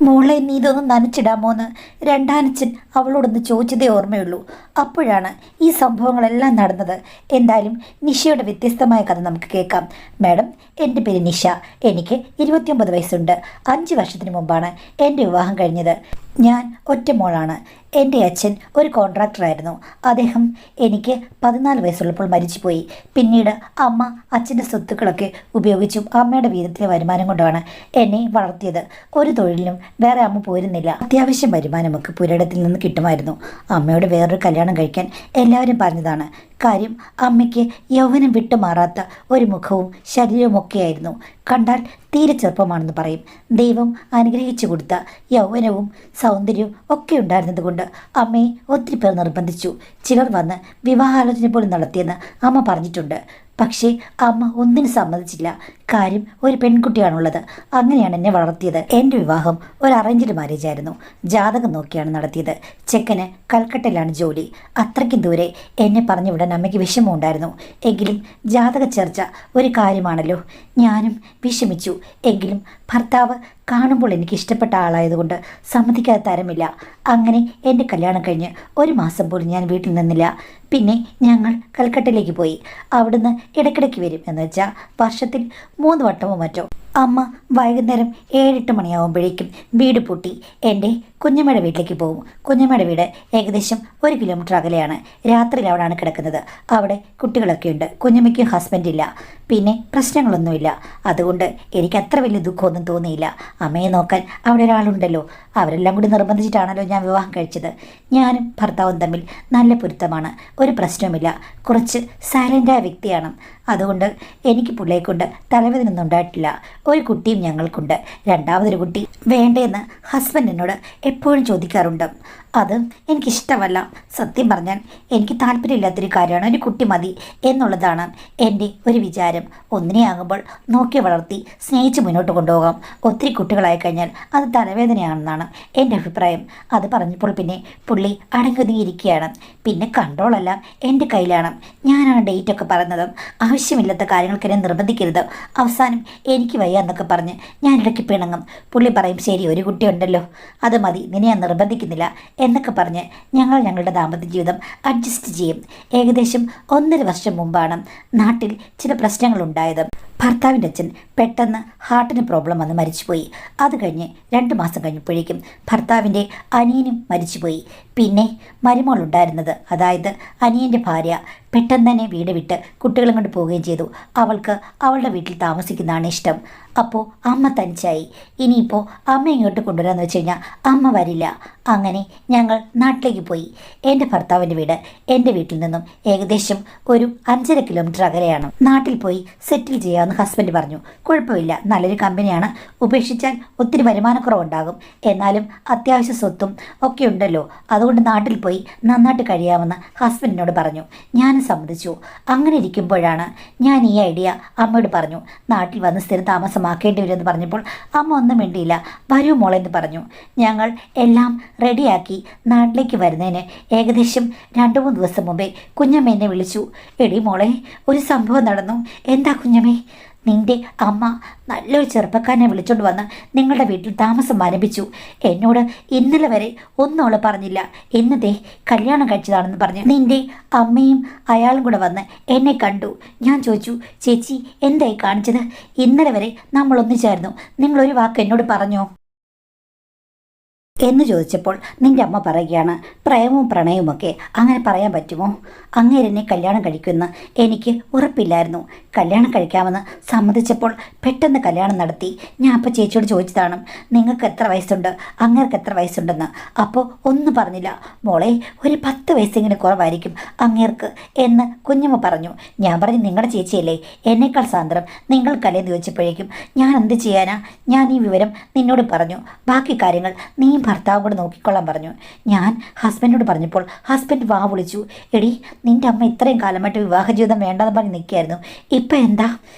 മോളെ നീ ഇതൊന്ന് നനച്ചിടാമോന്ന് രണ്ടാനച്ചൻ അവളോടൊന്ന് ചോദിച്ചതേ ഓർമ്മയുള്ളൂ. അപ്പോഴാണ് ഈ സംഭവങ്ങളെല്ലാം നടന്നത്. എന്തായാലും നിഷയുടെ വ്യത്യസ്തമായ കഥ നമുക്ക് കേൾക്കാം. മാഡം, എൻ്റെ പേര് നിഷ. എനിക്ക് 29 വയസ്സുണ്ട്. 5 വർഷത്തിന് മുമ്പാണ് എൻ്റെ വിവാഹം കഴിഞ്ഞത്. ഞാൻ ഒറ്റ മോളാണ്. എൻ്റെ അച്ഛൻ ഒരു കോൺട്രാക്ടറായിരുന്നു. അദ്ദേഹം എനിക്ക് 14 വയസ്സുള്ളപ്പോൾ മരിച്ചുപോയി. പിന്നീട് അമ്മ അച്ഛൻ്റെ സ്വത്തുക്കളൊക്കെ ഉപയോഗിച്ചും അമ്മയുടെ വീതത്തിലെ വരുമാനം കൊണ്ടാണ് എന്നെ വളർത്തിയത്. ഒരു തൊഴിലിനും വേറെ അമ്മ പോയിരുന്നില്ല. അത്യാവശ്യം വരുമാനമൊക്കെ പുരയിടത്തിൽ നിന്ന് കിട്ടുമായിരുന്നു. അമ്മയോട് വേറൊരു കല്യാണം കഴിക്കാൻ എല്ലാവരും പറഞ്ഞതാണ്. കാര്യം അമ്മയ്ക്ക് യൗവനം വിട്ടുമാറാത്ത ഒരു മുഖവും ശരീരവുമൊക്കെയായിരുന്നു. കണ്ടാൽ തീരെ ചെറുപ്പമാണെന്ന് പറയും. ദൈവം അനുഗ്രഹിച്ചു കൊടുത്ത യൗവനവും സൗന്ദര്യവും ഒക്കെ ഉണ്ടായിരുന്നത് കൊണ്ട് അമ്മയെ ഒത്തിരി പേർ നിർബന്ധിച്ചു. ചിലർ വന്ന് വിവാഹാലോചന പോലും നടത്തിയെന്ന് അമ്മ പറഞ്ഞിട്ടുണ്ട്. പക്ഷേ അമ്മ ഒന്നിനും സമ്മതിച്ചില്ല. കാര്യം ഒരു പെൺകുട്ടിയാണുള്ളത്. അങ്ങനെയാണ് എന്നെ വളർത്തിയത്. എൻ്റെ വിവാഹം ഒരു അറേഞ്ച്ഡ് മാരേജ് ആയിരുന്നു. ജാതകം നോക്കിയാണ് നടത്തിയത്. ചെക്കന് കൽക്കട്ടയിലാണ് ജോലി. അത്രയ്ക്കും ദൂരെ എന്നെ പറഞ്ഞു വിടാൻ അമ്മയ്ക്ക് വിഷമമുണ്ടായിരുന്നു. എങ്കിലും ജാതക ചർച്ച ഒരു കാര്യമാണല്ലോ. ഞാനും വിഷമിച്ചു. എങ്കിലും ഭർത്താവ് കാണുമ്പോൾ എനിക്ക് ഇഷ്ടപ്പെട്ട ആളായതുകൊണ്ട് സമ്മതിക്കാതെ തരമില്ല. അങ്ങനെ എൻ്റെ കല്യാണം കഴിഞ്ഞ് 1 മാസം പോലും ഞാൻ വീട്ടിൽ നിന്നില്ല. പിന്നെ ഞങ്ങൾ കൽക്കട്ടയിലേക്ക് പോയി. അവിടുന്ന് ഇടയ്ക്കിടയ്ക്ക് വരും. എന്ന് വെച്ചാൽ വർഷത്തിൽ 3 വട്ടമോ മറ്റോ. അമ്മ വൈകുന്നേരം 7-8 മണിയാവുമ്പോഴേക്കും വീട് പൂട്ടി എൻ്റെ കുഞ്ഞമ്മയുടെ വീട്ടിലേക്ക് പോകും. കുഞ്ഞമ്മയുടെ വീട് ഏകദേശം 1 കിലോമീറ്റർ അകലെയാണ്. രാത്രിയിൽ അവിടെയാണ് കിടക്കുന്നത്. അവിടെ കുട്ടികളൊക്കെ ഉണ്ട്. കുഞ്ഞമ്മയ്ക്കും ഹസ്ബൻഡില്ല. പിന്നെ പ്രശ്നങ്ങളൊന്നുമില്ല. അതുകൊണ്ട് എനിക്ക് അത്ര വലിയ ദുഃഖമൊന്നും തോന്നിയില്ല. അമ്മയെ നോക്കാൻ അവിടെ ഒരാളുണ്ടല്ലോ. അവരെല്ലാം കൂടി നിർബന്ധിച്ചിട്ടാണല്ലോ ഞാൻ വിവാഹം കഴിച്ചത്. ഞാനും ഭർത്താവും തമ്മിൽ നല്ല പൊരുത്തമാണ്. ഒരു പ്രശ്നവുമില്ല. കുറച്ച് സൈലൻ്റായ വ്യക്തിയാണ്. അതുകൊണ്ട് എനിക്ക് പുള്ളിയെക്കൊണ്ട് തലവേദനയൊന്നും ഉണ്ടായിട്ടില്ല. ഒരു കുട്ടിയും ഞങ്ങൾക്കുണ്ട്. രണ്ടാമതൊരു കുട്ടി വേണ്ടേന്ന് ഹസ്ബൻഡ് എന്നോട് എപ്പോഴും ചോദിക്കാറുണ്ട്. അത് എനിക്കിഷ്ടമല്ല. സത്യം പറഞ്ഞാൽ എനിക്ക് താല്പര്യമില്ലാത്തൊരു കാര്യമാണ്. ഒരു കുട്ടി മതി എന്നുള്ളതാണ് എൻ്റെ ഒരു വിചാരം. ഒന്നിനെ ആകുമ്പോൾ നോക്കി വളർത്തി സ്നേഹിച്ച് മുന്നോട്ട് കൊണ്ടുപോകാം. ഒത്തിരി കുട്ടികളായി കഴിഞ്ഞാൽ അത് തലവേദനയാണെന്നാണ് എൻ്റെ അഭിപ്രായം. അത് പറഞ്ഞപ്പോൾ പിന്നെ പുള്ളി അടങ്ങുതിയിരിക്കുകയാണ്. പിന്നെ കൺട്രോളെല്ലാം എൻ്റെ കയ്യിലാണ്. ഞാനാണ് ഡേറ്റൊക്കെ പറയുന്നത്. ആവശ്യമില്ലാത്ത കാര്യങ്ങൾക്ക് എന്നെ നിർബന്ധിക്കരുത്. അവസാനം എനിക്ക് വയ്യ എന്നൊക്കെ പറഞ്ഞ് ഞാൻ ഇടയ്ക്ക് പിണങ്ങും. പുള്ളി പറയും, ശരി ഒരു കുട്ടി ഉണ്ടല്ലോ, അത് മതി, നിന്നെ ഞാൻ നിർബന്ധിക്കുന്നില്ല എന്നൊക്കെ പറഞ്ഞ് ഞങ്ങളുടെ ദാമ്പത്യ ജീവിതം അഡ്ജസ്റ്റ് ചെയ്യും. ഏകദേശം 1.5 വർഷം മുമ്പാണ് നാട്ടിൽ ചില പ്രശ്നങ്ങളുണ്ടായത്. ഭർത്താവിൻ്റെ അച്ഛൻ പെട്ടെന്ന് ഹാർട്ടിന് പ്രോബ്ലം വന്ന് മരിച്ചുപോയി. അത് കഴിഞ്ഞ് 2 മാസം കഴിഞ്ഞപ്പോഴേക്കും ഭർത്താവിൻ്റെ അനിയനും മരിച്ചുപോയി. പിന്നെ മരുമോളുണ്ടായിരുന്നത്, അതായത് അനിയൻ്റെ ഭാര്യ, പെട്ടെന്ന് തന്നെ വീട് വിട്ട് കുട്ടികളും കൊണ്ട് പോവുകയും ചെയ്തു. അവൾക്ക് അവളുടെ വീട്ടിൽ താമസിക്കുന്നതാണ് ഇഷ്ടം. അപ്പോൾ അമ്മ തനിച്ചായി. ഇനിയിപ്പോൾ അമ്മ ഇങ്ങോട്ട് കൊണ്ടുവരാമെന്ന് വെച്ച് കഴിഞ്ഞാൽ അമ്മ വരില്ല. അങ്ങനെ ഞങ്ങൾ നാട്ടിലേക്ക് പോയി. എൻ്റെ ഭർത്താവിൻ്റെ വീട് എൻ്റെ വീട്ടിൽ നിന്നും ഏകദേശം ഒരു 5.5 കിലോമീറ്റർ അകലെയാണ്. നാട്ടിൽ പോയി സെറ്റിൽ ചെയ്യാമെന്ന് ഹസ്ബൻഡ് പറഞ്ഞു. കുഴപ്പമില്ല, നല്ലൊരു കമ്പനിയാണ്. ഉപേക്ഷിച്ചാൽ ഒത്തിരി വരുമാനക്കുറവുണ്ടാകും. എന്നാലും അത്യാവശ്യ സ്വത്തും ഒക്കെ ഉണ്ടല്ലോ. അതുകൊണ്ട് നാട്ടിൽ പോയി നന്നായിട്ട് കഴിയാമെന്ന് ഹസ്ബൻഡിനോട് പറഞ്ഞു. ഞാനും സമ്മതിച്ചു. അങ്ങനെ ഇരിക്കുമ്പോഴാണ് ഞാൻ ഈ ഐഡിയ അമ്മയോട് പറഞ്ഞു. നാട്ടിൽ വന്ന് സ്ഥിരം താമസമാക്കേണ്ടി വരുമെന്ന് പറഞ്ഞപ്പോൾ അമ്മ ഒന്നും വേണ്ടിയില്ല. വരൂ മോളെന്ന് പറഞ്ഞു. ഞങ്ങൾ എല്ലാം റെഡിയാക്കി നാട്ടിലേക്ക് വരുന്നതിന് ഏകദേശം 2-3 ദിവസം മുമ്പേ കുഞ്ഞമ്മ എന്നെ വിളിച്ചു. എടി മോളെ, ഒരു സംഭവം നടന്നു. എന്താ കുഞ്ഞമ്മേ? നിന്റെ അമ്മ നല്ലൊരു ചെറുപ്പക്കാരനെ വിളിച്ചോണ്ട് വന്ന് നിങ്ങളുടെ വീട്ടിൽ താമസം ആരംഭിച്ചു. എന്നോട് ഇന്നലെ വരെ ഒന്നും അവൾ പറഞ്ഞില്ല. ഇന്നത്തെ കല്യാണം കഴിച്ചതാണെന്ന് പറഞ്ഞ് നിന്റെ അമ്മയും അയാളും കൂടെ വന്ന് എന്നെ കണ്ടു. ഞാൻ ചോദിച്ചു, ചേച്ചി എന്തായി കാണിച്ചത്? ഇന്നലെ വരെ നമ്മൾ ഒന്നിച്ചായിരുന്നു. നിങ്ങളൊരു വാക്ക് എന്നോട് പറഞ്ഞോ എന്ന് ചോദിച്ചപ്പോൾ നിൻ്റെ അമ്മ പറയുകയാണ്, പ്രേമവും പ്രണയവുമൊക്കെ അങ്ങനെ പറയാൻ പറ്റുമോ? അങ്ങേരെന്നെ കല്യാണം കഴിക്കുമെന്ന് എനിക്ക് ഉറപ്പില്ലായിരുന്നു. കല്യാണം കഴിക്കാമെന്ന് സമ്മതിച്ചപ്പോൾ പെട്ടെന്ന് കല്യാണം നടത്തി. ഞാൻ അപ്പോൾ ചേച്ചിയോട് ചോദിച്ചതാണ്, നിങ്ങൾക്ക് എത്ര വയസ്സുണ്ട്, അങ്ങേർക്ക് എത്ര വയസ്സുണ്ടെന്ന്. അപ്പോൾ ഒന്നും പറഞ്ഞില്ല. മോളെ, ഒരു 10 വയസ്സെങ്കിലും കുറവായിരിക്കും അങ്ങേർക്ക് എന്ന് കുഞ്ഞമ്മ പറഞ്ഞു. ഞാൻ പറഞ്ഞു, നിങ്ങളുടെ ചേച്ചിയല്ലേ, എന്നേക്കാൾ സാന്ദ്രം നിങ്ങൾക്കല്ലേന്ന് ചോദിച്ചപ്പോഴേക്കും ഞാൻ എന്ത് ചെയ്യാനാ, ഞാൻ ഈ വിവരം നിന്നോട് പറഞ്ഞു. ബാക്കി കാര്യങ്ങൾ നീ ഭർത്താവും കൂടെ നോക്കിക്കൊള്ളാൻ പറഞ്ഞു. ഞാൻ ഹസ്ബൻഡിനോട് പറഞ്ഞപ്പോൾ ഹസ്ബൻഡ് വാ വിളിച്ചു. എടി, നിൻ്റെ അമ്മ ഇത്രയും കാലമായിട്ട് വിവാഹ ജീവിതം വേണ്ടെന്ന് പറഞ്ഞ് നിൽക്കുകയായിരുന്നു. ഇപ്പം എന്താ?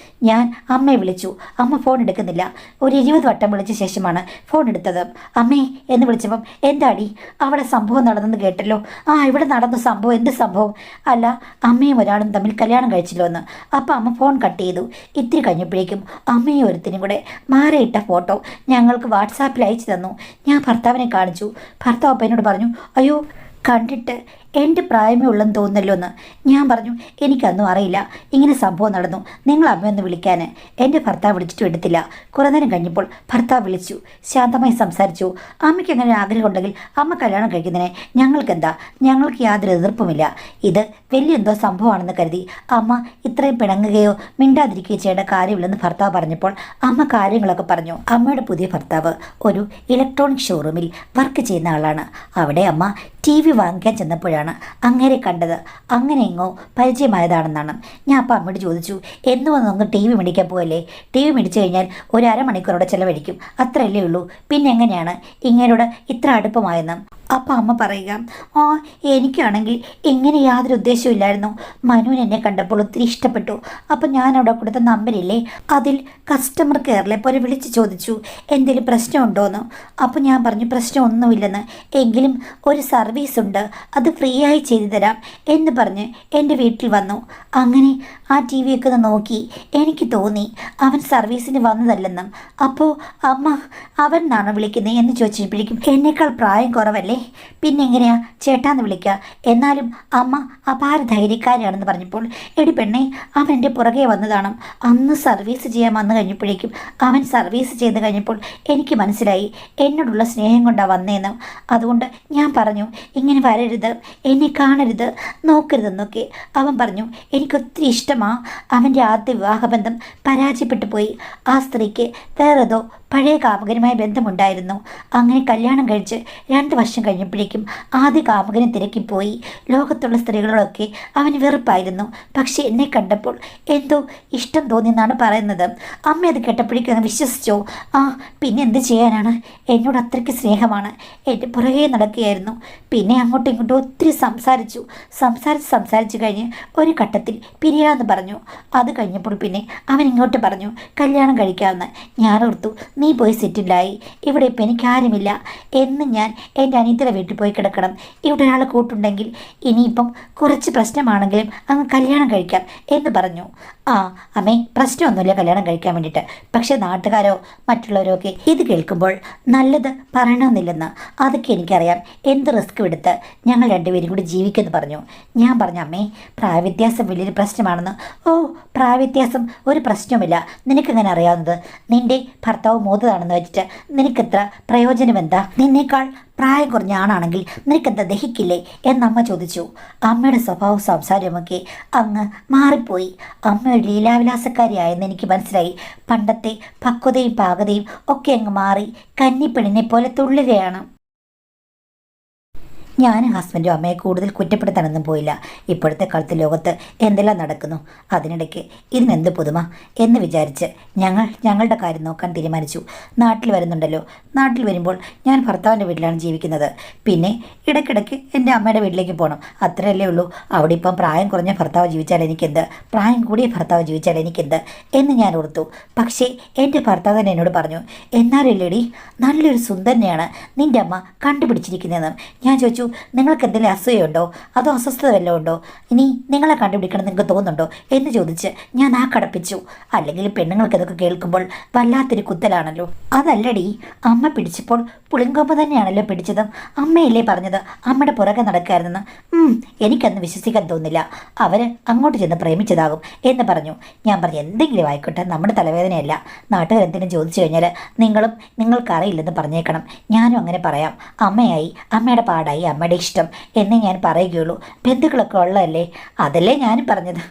ഞാൻ അമ്മയെ വിളിച്ചു. അമ്മ ഫോൺ എടുക്കുന്നില്ല. ഒരു 20 വട്ടം വിളിച്ച ശേഷമാണ് ഫോൺ എടുത്തത്. അമ്മേ എന്ന് വിളിച്ചപ്പം എന്താടി അവിടെ സംഭവം നടന്നെന്ന് കേട്ടല്ലോ. ആ ഇവിടെ നടന്ന സംഭവം. എന്ത് സംഭവം? അല്ല, അമ്മയും ഒരാളും തമ്മിൽ കല്യാണം കഴിച്ചല്ലോ എന്ന്. അപ്പം അമ്മ ഫോൺ കട്ട് ചെയ്തു. ഇത്തിരി കഴിഞ്ഞപ്പോഴേക്കും അമ്മയും ഒരുത്തിനും കൂടെ മാരയിട്ട ഫോട്ടോ ഞങ്ങൾക്ക് വാട്സാപ്പിൽ അയച്ചു തന്നു. ഞാൻ ഭർത്താവിനെ കാണിച്ചു. ഭർത്താവ് അപ്പം എന്നോട് പറഞ്ഞു, അയ്യോ കണ്ടിട്ട് എൻ്റെ പ്രായമേ ഉള്ളെന്ന് തോന്നുന്നല്ലോ എന്ന്. ഞാൻ പറഞ്ഞു, എനിക്കൊന്നും അറിയില്ല, ഇങ്ങനെ സംഭവം നടന്നു, നിങ്ങൾ അമ്മയൊന്ന് വിളിക്കാൻ. എൻ്റെ ഭർത്താവ് വിളിച്ചിട്ട് എടുത്തില്ല. കുറേ നേരം കഴിഞ്ഞപ്പോൾ ഭർത്താവ് വിളിച്ചു, ശാന്തമായി സംസാരിച്ചു. അമ്മയ്ക്ക് അങ്ങനെ ആഗ്രഹം ഉണ്ടെങ്കിൽ അമ്മ കല്യാണം കഴിക്കുന്നതിനെ ഞങ്ങൾക്കെന്താ, ഞങ്ങൾക്ക് യാതൊരു എതിർപ്പുമില്ല. ഇത് വലിയ എന്തോ സംഭവമാണെന്ന് കരുതി അമ്മ ഇത്രയും പിണങ്ങുകയോ മിണ്ടാതിരിക്കുകയോ ചെയ്യേണ്ട കാര്യമില്ലെന്ന് ഭർത്താവ് പറഞ്ഞപ്പോൾ അമ്മ കാര്യങ്ങളൊക്കെ പറഞ്ഞു. അമ്മയുടെ പുതിയ ഭർത്താവ് ഒരു ഇലക്ട്രോണിക് ഷോറൂമിൽ വർക്ക് ചെയ്യുന്ന ആളാണ്. അവിടെ അമ്മ TV വാങ്ങിക്കാൻ ചെന്നപ്പോഴാണ് അങ്ങേരെ കണ്ടത്. അങ്ങനെ എങ്ങോ പരിചയമായതാണെന്നാണ്. ഞാൻ അപ്പം അമ്മയോട് ചോദിച്ചു, എന്നും അങ്ങ് TV മേടിക്കാൻ പോകല്ലേ? TV മേടിച്ചു കഴിഞ്ഞാൽ ഒരു അരമണിക്കൂറോടെ ചിലവഴിക്കും, അത്രയല്ലേ ഉള്ളൂ. പിന്നെ എങ്ങനെയാണ് ഇങ്ങനോട് ഇത്ര അടുപ്പമായെന്ന്? അപ്പം അമ്മ പറയുക, ആ എനിക്കാണെങ്കിൽ ഇങ്ങനെ യാതൊരു ഉദ്ദേശവും ഇല്ലായിരുന്നു. മനുവിന് എന്നെ കണ്ടപ്പോൾ ഒത്തിരി ഇഷ്ടപ്പെട്ടു. അപ്പം ഞാൻ അവിടെ കൊടുത്ത നമ്പരില്ലേ, അതിൽ കസ്റ്റമർ കെയറിലെ പോലെ വിളിച്ച് ചോദിച്ചു എന്തെങ്കിലും പ്രശ്നമുണ്ടോയെന്ന്. അപ്പം ഞാൻ പറഞ്ഞു പ്രശ്നമൊന്നുമില്ലെന്ന്, എങ്കിലും ഒരു സർവീസ് ഉണ്ട്, അത് ഫ്രീ ആയി ചെയ്തു തരാം എന്ന് പറഞ്ഞ് എൻ്റെ വീട്ടിൽ വന്നു. അങ്ങനെ ആ TV ഒക്കെ ഒന്ന് നോക്കി എനിക്ക് തോന്നി അവൻ സർവീസിന് വന്നതല്ലെന്നും. അപ്പോൾ അമ്മ അവൻ എന്നാണ് വിളിക്കുന്നത് എന്ന് ചോദിച്ചപ്പോഴേക്കും എന്നേക്കാൾ പ്രായം കുറവല്ലേ, പിന്നെ എങ്ങനെയാ ചേട്ടാന്ന് വിളിക്കുക? എന്നാലും അമ്മ അപാര ധൈര്യക്കാരിയാണെന്ന് പറഞ്ഞപ്പോൾ, എടി പെണ്ണെ അവൻ എൻ്റെ പുറകെ വന്നതാണ്. അന്ന് സർവീസ് ചെയ്യാൻ വന്നു കഴിഞ്ഞപ്പോഴേക്കും അവൻ സർവീസ് ചെയ്ത് കഴിഞ്ഞപ്പോൾ എനിക്ക് മനസ്സിലായി എന്നോടുള്ള സ്നേഹം കൊണ്ടാണ് വന്നതെന്ന്. അതുകൊണ്ട് ഞാൻ പറഞ്ഞു ഇങ്ങനെ വരരുത്, എന്നെ കാണരുത്, നോക്കരുതെന്നൊക്കെ. അവൻ പറഞ്ഞു എനിക്കൊത്തിരി ഇഷ്ടമാണ്. അവൻ്റെ ആദ്യ വിവാഹബന്ധം പരാജയപ്പെട്ടു പോയി. ആ സ്ത്രീക്ക് വേറേതോ പഴയ കാമുകനുമായി ബന്ധമുണ്ടായിരുന്നു. അങ്ങനെ കല്യാണം കഴിച്ച് 2 വർഷം കഴിഞ്ഞപ്പോഴേക്കും ആദ്യ കാമുകനെ തിരക്കിപ്പോയി. ലോകത്തുള്ള സ്ത്രീകളൊക്കെ അവന് വെറുപ്പായിരുന്നു. പക്ഷേ എന്നെ കണ്ടപ്പോൾ എന്തോ ഇഷ്ടം തോന്നിയെന്നാണ് പറയുന്നത്. അമ്മ അത് കേട്ടപ്പോഴേക്കും അങ്ങ് വിശ്വസിച്ചോ? ആ പിന്നെ എന്ത് ചെയ്യാനാണ്, എന്നോട് അത്രയ്ക്ക് സ്നേഹമാണ്. എൻ്റെ പുറകെ നടക്കുകയായിരുന്നു. പിന്നെ അങ്ങോട്ടും ഇങ്ങോട്ടും ഒത്തിരി സംസാരിച്ച് കഴിഞ്ഞ് ഒരു ഘട്ടത്തിൽ പിരിയാമെന്ന് പറഞ്ഞു. അത് കഴിഞ്ഞപ്പോൾ പിന്നെ അവൻ ഇങ്ങോട്ട് പറഞ്ഞു കല്യാണം കഴിക്കാമെന്ന്. ഞാൻ ഓർത്തു നീ പോയി സെറ്റിലായി, ഇവിടെ ഇപ്പം എനിക്കാരുമില്ല എന്ന് ഞാൻ എൻ്റെ അനിയത്തിയുടെ വീട്ടിൽ പോയി കിടക്കണം. ഇവിടെ ഒരാൾ കൂട്ടുണ്ടെങ്കിൽ ഇനിയിപ്പം കുറച്ച് പ്രശ്നമാണെങ്കിലും അങ്ങ് കല്യാണം കഴിക്കാം എന്ന് പറഞ്ഞു. ആ അമ്മേ പ്രശ്നമൊന്നുമില്ല കല്യാണം കഴിക്കാൻ വേണ്ടിയിട്ട്, പക്ഷേ നാട്ടുകാരോ മറ്റുള്ളവരോ ഒക്കെ ഇത് കേൾക്കുമ്പോൾ നല്ലത് പറയണമെന്നില്ലെന്ന്. അതൊക്കെ എനിക്കറിയാം, എന്ത് റിസ്ക് എടുത്ത് ഞങ്ങൾ രണ്ടുപേരും കൂടി ജീവിക്കുമെന്ന് പറഞ്ഞു. ഞാൻ പറഞ്ഞു അമ്മേ പ്രായവ്യത്യാസം വലിയൊരു പ്രശ്നമാണെന്ന്. ഓ പ്രായവ്യത്യാസം ഒരു പ്രശ്നവുമില്ല, നിനക്കെങ്ങനെ അറിയാവുന്നത്? നിൻ്റെ ഭർത്താവ് മൂത്തതാണെന്ന് വെച്ചിട്ട് നിനക്കെത്ര പ്രയോജനം എന്താ? നിന്നേക്കാൾ പ്രായം കുറഞ്ഞ ആണാണെങ്കിൽ നിനക്കെന്താ ദഹിക്കില്ലേ എന്നമ്മ ചോദിച്ചു. അമ്മയുടെ സ്വഭാവ സംസാരമൊക്കെ അങ്ങ് മാറിപ്പോയി. അമ്മ ഒരു ലീലാവിലാസക്കാരിയായെന്ന് എനിക്ക് മനസ്സിലായി. പണ്ടത്തെ പക്വതയും പാകതയും ഒക്കെ അങ്ങ് മാറി കന്നിപ്പെണ്ണിനെ പോലെ തുള്ളുകയാണ്. ഞാനും ഹസ്ബൻഡും അമ്മയെ കൂടുതൽ കുറ്റപ്പെടുത്താനൊന്നും പോയില്ല. ഇപ്പോഴത്തെ കാലത്ത് ലോകത്ത് എന്തെല്ലാം നടക്കുന്നു, അതിനിടയ്ക്ക് ഇതിനെന്ത് പുതുമ എന്ന് വിചാരിച്ച് ഞങ്ങളുടെ കാര്യം നോക്കാൻ തീരുമാനിച്ചു. നാട്ടിൽ വരുന്നുണ്ടല്ലോ, നാട്ടിൽ വരുമ്പോൾ ഞാൻ ഭർത്താവിൻ്റെ വീട്ടിലാണ് ജീവിക്കുന്നത്. പിന്നെ ഇടയ്ക്കിടയ്ക്ക് എൻ്റെ അമ്മയുടെ വീട്ടിലേക്ക് പോകണം, അത്രയല്ലേ ഉള്ളൂ. അവിടെ ഇപ്പം പ്രായം കുറഞ്ഞ ഭർത്താവ് ജീവിച്ചാൽ എനിക്കെന്ത്, പ്രായം കൂടിയ ഭർത്താവ് ജീവിച്ചാൽ എനിക്കെന്ത് എന്ന് ഞാൻ ഓർത്തു. പക്ഷേ എൻ്റെ ഭർത്താവ് തന്നെ എന്നോട് പറഞ്ഞു, എന്നാലല്ലേടി നല്ലൊരു സുന്ദരനെയാണ് നിൻ്റെ അമ്മ കണ്ടുപിടിച്ചിരിക്കുന്നതെന്ന്. ഞാൻ ചോദിച്ചു നിങ്ങൾക്ക് എന്തെങ്കിലും അസൂയുണ്ടോ അതോ അസ്വസ്ഥത വല്ലതും ഉണ്ടോ, ഇനി നിങ്ങളെ കണ്ടുപിടിക്കണം നിങ്ങൾക്ക് തോന്നുന്നുണ്ടോ എന്ന് ചോദിച്ച് ഞാൻ ആ കടപ്പിച്ചു. അല്ലെങ്കിൽ പെണ്ണുങ്ങൾക്ക് ഇതൊക്കെ കേൾക്കുമ്പോൾ വല്ലാത്തൊരു കുത്തലാണല്ലോ. അതല്ലടി അമ്മ പിടിച്ചപ്പോൾ പുളിങ്കൊമ്പ് തന്നെയാണല്ലോ പിടിച്ചത്. അമ്മയല്ലേ പറഞ്ഞത് അമ്മയുടെ പുറകെ നടക്കായിരുന്നെന്ന്. എനിക്കന്ന് വിശ്വസിക്കാൻ തോന്നില്ല. അവർ അങ്ങോട്ട് ചെന്ന് പ്രേമിച്ചതാകും എന്ന് പറഞ്ഞു. ഞാൻ പറഞ്ഞു എന്തെങ്കിലും ആയിക്കോട്ടെ, നമ്മുടെ തലവേദനയല്ല. നാട്ടുകാരെന്തെങ്കിലും ചോദിച്ചു കഴിഞ്ഞാൽ നിങ്ങൾക്കറിയില്ലെന്ന് പറഞ്ഞേക്കണം. ഞാനും അങ്ങനെ പറയാം. അമ്മയായി, അമ്മയുടെ പാടായി, അമ്മയുടെ ഇഷ്ടം എന്നേ ഞാൻ പറയുകയുള്ളൂ. ബന്ധുക്കളൊക്കെ ഉള്ളതല്ലേ, അതല്ലേ ഞാനും പറഞ്ഞത്.